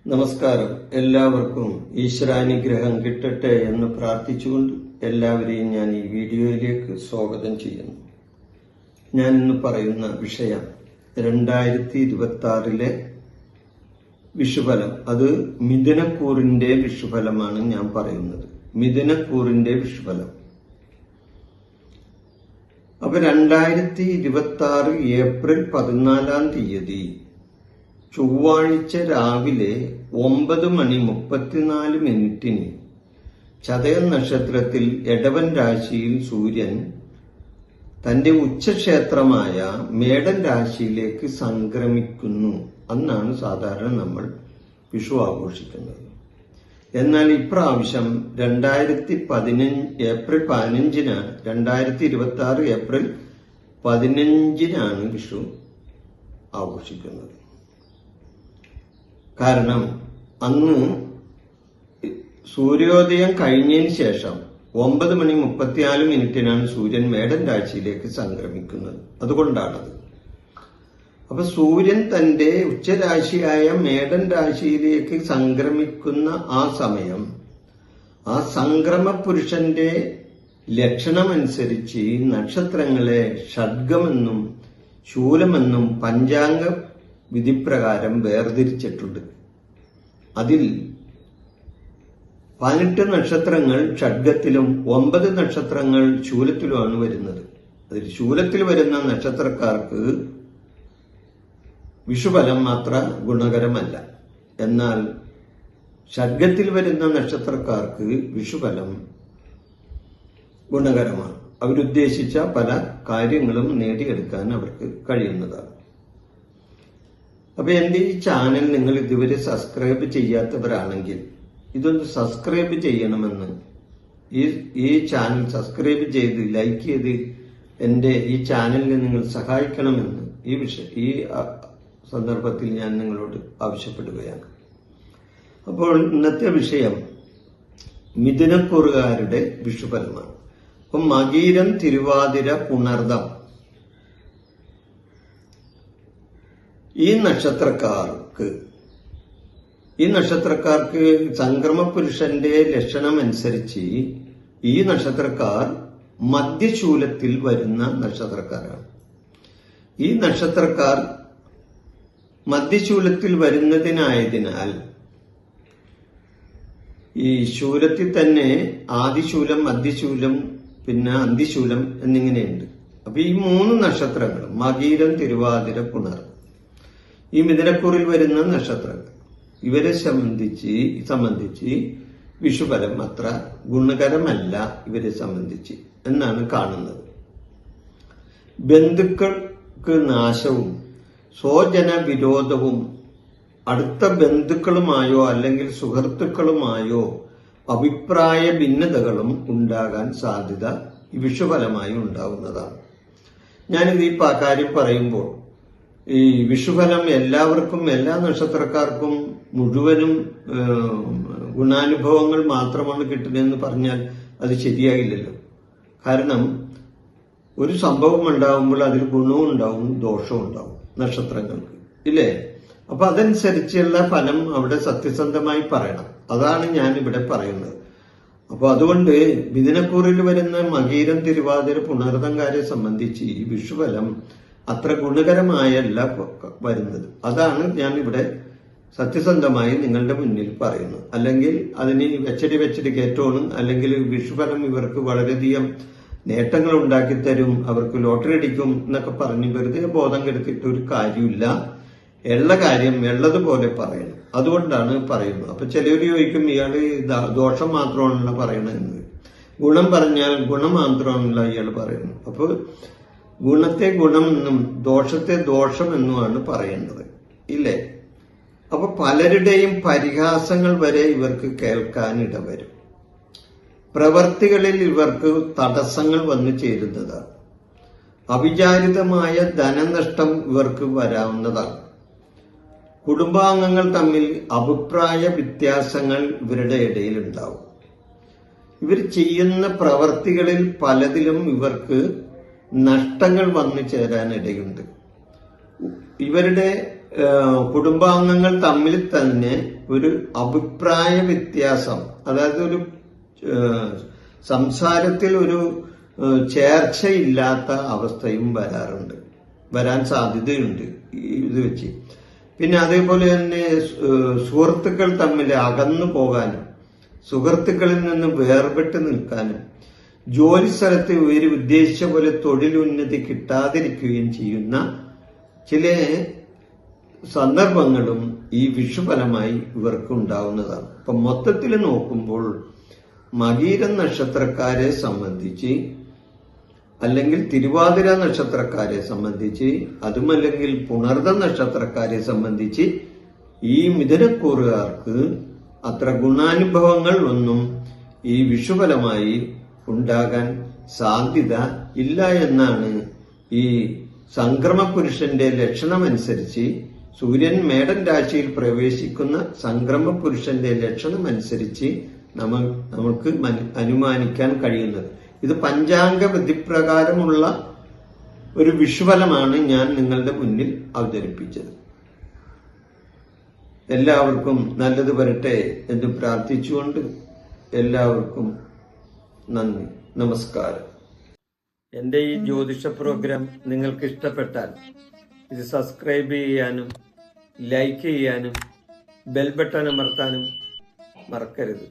നമസ്കാരം. എല്ലാവർക്കും ഈശ്വരാനുഗ്രഹം കിട്ടട്ടെ എന്ന് പ്രാർത്ഥിച്ചുകൊണ്ട് എല്ലാവരെയും ഞാൻ ഈ വീഡിയോയിലേക്ക് സ്വാഗതം ചെയ്യുന്നു. ഞാൻ ഇന്ന് പറയുന്ന വിഷയം 2026 വിഷുഫലം. അത് മിഥുനക്കൂറിന്റെ വിഷുഫലമാണ് ഞാൻ പറയുന്നത്. മിഥുനക്കൂറിന്റെ വിഷുഫലം. അപ്പൊ 2026 ഏപ്രിൽ 14 ചൊവ്വാഴ്ച രാവിലെ 9:34 ചതയം നക്ഷത്രത്തിൽ എടവൻ രാശിയിൽ സൂര്യൻ തന്റെ ഉച്ചക്ഷേത്രമായ മേടൻ രാശിയിലേക്ക് സംക്രമിക്കുന്നു. അന്നാണ് സാധാരണ നമ്മൾ വിഷു ആഘോഷിക്കുന്നത്. എന്നാൽ ഇപ്രാവശ്യം 2015 ഏപ്രിൽ 15 2026 ഏപ്രിൽ 15 വിഷു ആഘോഷിക്കുന്നത്. കാരണം അന്ന് സൂര്യോദയം കഴിഞ്ഞതിന് ശേഷം 9:34 സൂര്യൻ മേടൻ രാശിയിലേക്ക് സംക്രമിക്കുന്നത്. അതുകൊണ്ടാണത്. അപ്പൊ സൂര്യൻ തന്റെ ഉച്ചരാശിയായ മേടൻ രാശിയിലേക്ക് സംക്രമിക്കുന്ന ആ സമയം, ആ സംക്രമ പുരുഷന്റെ ലക്ഷണമനുസരിച്ച് നക്ഷത്രങ്ങളെ ഷഡ്ഗമെന്നും ശൂലമെന്നും പഞ്ചാംഗ വിധിപ്രകാരം വേർതിരിച്ചിട്ടുണ്ട്. അതിൽ 18 നക്ഷത്രങ്ങൾ ഷഡ്ഗത്തിലും 9 നക്ഷത്രങ്ങൾ ശൂലത്തിലുമാണ് വരുന്നത്. അതിൽ ശൂലത്തിൽ വരുന്ന നക്ഷത്രക്കാർക്ക് വിഷുഫലം മാത്ര ഗുണകരമല്ല. എന്നാൽ ഷഡ്ഗത്തിൽ വരുന്ന നക്ഷത്രക്കാർക്ക് വിഷുഫലം ഗുണകരമാണ്. അവരുദ്ദേശിച്ച പല കാര്യങ്ങളും നേടിയെടുക്കാൻ അവർക്ക് കഴിയുന്നതാണ്. അപ്പൊ എന്റെ ഈ ചാനൽ നിങ്ങൾ ഇതുവരെ സബ്സ്ക്രൈബ് ചെയ്യാത്തവരാണെങ്കിൽ ഇതൊന്ന് സബ്സ്ക്രൈബ് ചെയ്യണമെന്ന്, ഈ ചാനൽ സബ്സ്ക്രൈബ് ചെയ്ത് ലൈക്ക് ചെയ്ത് എന്റെ ഈ ചാനലിനെ നിങ്ങൾ സഹായിക്കണമെന്ന് ഈ സന്ദർഭത്തിൽ ഞാൻ നിങ്ങളോട് ആവശ്യപ്പെടുകയാണ്. അപ്പോൾ ഇന്നത്തെ വിഷയം മിഥുനക്കൂറുകാരുടെ വിഷുഫലമാണ്. അപ്പം മകീരം, തിരുവാതിര, പുണർദം ഈ നക്ഷത്രക്കാർക്ക് സംക്രമ പുരുഷന്റെ ലക്ഷണം അനുസരിച്ച് ഈ നക്ഷത്രക്കാർ മധ്യശൂലത്തിൽ വരുന്ന നക്ഷത്രക്കാരാണ്. ഈ നക്ഷത്രക്കാർ മധ്യശൂലത്തിൽ വരുന്നതിനായതിനാൽ ഈ ശൂലത്തിൽ തന്നെ ആദിശൂലം, മധ്യശൂലം, പിന്നെ അന്തിശൂലം എന്നിങ്ങനെയുണ്ട്. അപ്പൊ ഈ 3 നക്ഷത്രങ്ങൾ മകീരം, തിരുവാതിര, പുണർ, ഈ മിഥുനക്കൂറിൽ വരുന്ന നക്ഷത്രങ്ങൾ, ഇവരെ സംബന്ധിച്ച് വിഷുഫലം അത്ര ഗുണകരമല്ല ഇവരെ സംബന്ധിച്ച് എന്നാണ് കാണുന്നത്. ബന്ധുക്കൾക്ക് നാശവും സ്വജന വിരോധവും അടുത്ത ബന്ധുക്കളുമായോ അല്ലെങ്കിൽ സുഹൃത്തുക്കളുമായോ അഭിപ്രായ ഭിന്നതകളും ഉണ്ടാകാൻ സാധ്യത ഈ വിഷുഫലമായി ഉണ്ടാവുന്നതാണ്. ഞാനിത് ഈ കാര്യം പറയുമ്പോൾ ഈ വിഷുഫലം എല്ലാവർക്കും, എല്ലാ നക്ഷത്രക്കാർക്കും മുഴുവനും ഗുണാനുഭവങ്ങൾ മാത്രമാണ് കിട്ടുന്നതെന്ന് പറഞ്ഞാൽ അത് ശരിയാകില്ലല്ലോ. കാരണം ഒരു സംഭവം ഉണ്ടാവുമ്പോൾ അതിൽ ഗുണവും ഉണ്ടാവും, ദോഷവും ഉണ്ടാവും നക്ഷത്രങ്ങൾക്ക്, ഇല്ലേ? അപ്പൊ അതനുസരിച്ചുള്ള ഫലം അവിടെ സത്യസന്ധമായി പറയണം. അതാണ് ഞാൻ ഇവിടെ പറയുന്നത്. അപ്പൊ അതുകൊണ്ട് മിഥുനക്കൂറിൽ വരുന്ന മകീരം, തിരുവാതിര, പുണർദംകാരെ സംബന്ധിച്ച് ഈ വിഷുഫലം അത്ര ഗുണകരമായല്ല വരുന്നത്. അതാണ് ഞാൻ ഇവിടെ സത്യസന്ധമായി നിങ്ങളുടെ മുന്നിൽ പറയുന്നത്. അല്ലെങ്കിൽ അതിന് വെച്ചടി കേറ്റോണ്, അല്ലെങ്കിൽ വിഷുഫലം ഇവർക്ക് വളരെയധികം നേട്ടങ്ങൾ ഉണ്ടാക്കി തരും, അവർക്ക് ലോട്ടറി അടിക്കും എന്നൊക്കെ പറഞ്ഞ് വെറുതെ ബോധം കെടുത്തിട്ട് ഒരു കാര്യമില്ല. ഉള്ള കാര്യം ഉള്ളതുപോലെ പറയണം. അതുകൊണ്ടാണ് പറയുന്നത്. അപ്പൊ ചിലർ ചോദിക്കും, ഇയാള് ദോഷം മാത്രമാണല്ലോ പറയണെന്ന്. ഗുണം പറഞ്ഞാൽ ഗുണം മാത്രമാണല്ലോ ഇയാൾ പറയുന്നത്. അപ്പൊ ഗുണത്തെ ഗുണമെന്നും ദോഷത്തെ ദോഷമെന്നുമാണ് പറയേണ്ടത്, ഇല്ലേ? അപ്പൊ പലരുടെയും പരിഹാസങ്ങൾ വരെ ഇവർക്ക് കേൾക്കാനിടവരും. പ്രവർത്തികളിൽ ഇവർക്ക് തടസ്സങ്ങൾ വന്നു ചേരുന്നതാണ്. അവിചാരിതമായ ധനനഷ്ടം ഇവർക്ക് വരാവുന്നതാണ്. കുടുംബാംഗങ്ങൾ തമ്മിൽ അഭിപ്രായ വ്യത്യാസങ്ങൾ ഇവരുടെ ഇടയിൽ ഉണ്ടാവും. ഇവർ ചെയ്യുന്ന പ്രവർത്തികളിൽ പലതിലും ഇവർക്ക് നഷ്ടങ്ങൾ വന്നു ചേരാനിടയുണ്ട്. ഇവരുടെ കുടുംബാംഗങ്ങൾ തമ്മിൽ തന്നെ ഒരു അഭിപ്രായ വ്യത്യാസം, അതായത് ഒരു സംസാരത്തിൽ ഒരു ചേർച്ചയില്ലാത്ത അവസ്ഥയും വരാൻ സാധ്യതയുണ്ട് ഇത് വെച്ച്. പിന്നെ അതേപോലെ തന്നെ സുഹൃത്തുക്കൾ തമ്മിൽ അകന്നു പോകാനും സുഹൃത്തുക്കളിൽ നിന്ന് വേർപെട്ട് നിൽക്കാനും ജോലി സ്ഥലത്ത് ഇവർ ഉദ്ദേശിച്ച പോലെ തൊഴിലുന്നതി കിട്ടാതിരിക്കുകയും ചെയ്യുന്ന ചില സന്ദർഭങ്ങളും ഈ വിഷുഫലമായി ഇവർക്ക് ഉണ്ടാവുന്നതാണ്. അപ്പൊ മൊത്തത്തിൽ നോക്കുമ്പോൾ മകീരം നക്ഷത്രക്കാരെ സംബന്ധിച്ച്, അല്ലെങ്കിൽ തിരുവാതിര നക്ഷത്രക്കാരെ സംബന്ധിച്ച്, അതുമല്ലെങ്കിൽ പുണർദ നക്ഷത്രക്കാരെ സംബന്ധിച്ച് ഈ മിഥുനക്കൂറുകാർക്ക് അത്ര ഗുണാനുഭവങ്ങൾ ഒന്നും ഈ വിഷുഫലമായി ഉണ്ടാകാൻ സാധ്യത ഇല്ല എന്നാണ് ഈ സംക്രമ പുരുഷന്റെ ലക്ഷണമനുസരിച്ച്, സൂര്യൻ മേടൻ രാശിയിൽ പ്രവേശിക്കുന്ന സംക്രമ പുരുഷന്റെ ലക്ഷണമനുസരിച്ച് നമുക്ക് അനുമാനിക്കാൻ കഴിയുന്നത്. ഇത് പഞ്ചാംഗ വിധിപ്രകാരമുള്ള ഒരു വിഷുഫലമാണ് ഞാൻ നിങ്ങളുടെ മുന്നിൽ അവതരിപ്പിച്ചത്. എല്ലാവർക്കും നല്ലത് വരട്ടെ എന്ന് പ്രാർത്ഥിച്ചുകൊണ്ട് എല്ലാവർക്കും നന്ദി, നമസ്കാരം. എൻ്റെ ഈ ജ്യോതിഷ പ്രോഗ്രാം നിങ്ങൾക്ക് ഇഷ്ടപ്പെട്ടാൽ ഇത് സബ്സ്ക്രൈബ് ചെയ്യാനും ലൈക്ക് ചെയ്യാനും ബെൽ ബട്ടൺ അമർത്താനും മറക്കരുത്.